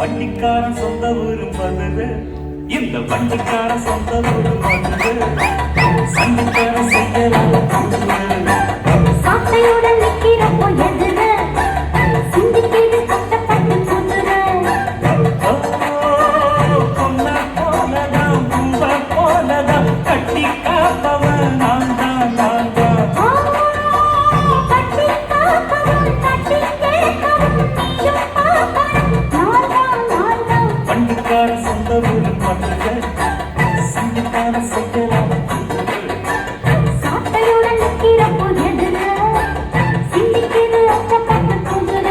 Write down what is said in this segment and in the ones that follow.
வண்டிக்காரன் சொந்த ஊரும் வந்தது, இந்த வண்டிக்காரன் சொந்த ஊரும் வந்தது, சண்டிக்காரன் செய்யலாம் சாட்டையுடன் நிக்கிறப்போ எதிர சிந்திக்கிது கட்டப்பட்டு குதிர பொண்ண போனதாம் பூவ போனதாம் கட்டி காப்பவன் நான் தான் நான் தான். கட்டி காப்பவன் கட்டி கேட்கவன் நீயும் பார்க்கணும் நான் தான் வண்டிக்காரன் சொந்த ஊரும் வந்தது, சண்டிக்காரன் செய்யலாம் சாட்டையுடன் நிக்கிறப்போ எதிர சிந்திக்கிது கட்டப்பட்டு குதிர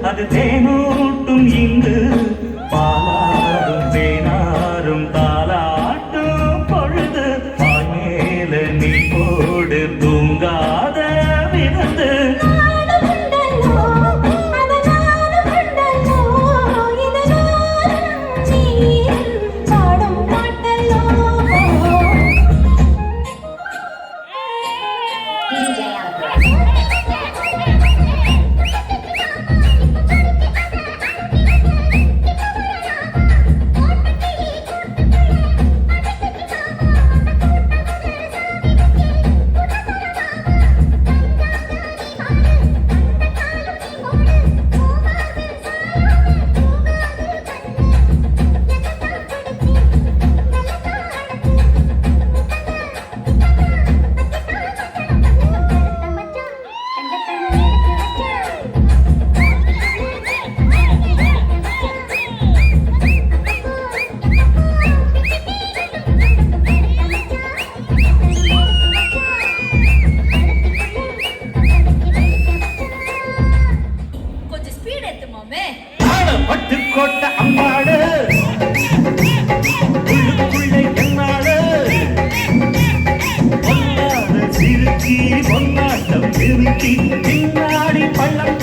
அது தேனூட்டும் இங்கு பாலாரும் தேனாரும் தாலாட்டும் பொழுது மேல நீ போடு தூங்காத விருந்து பட்டுக்கோட்ட அம்மாடு உள்ளுக்குள்ளே என்னாடு பொல்லாத சிறுக்கி பொன்னாட்டம் நிறுத்தி பின்னாடி பள்ளம்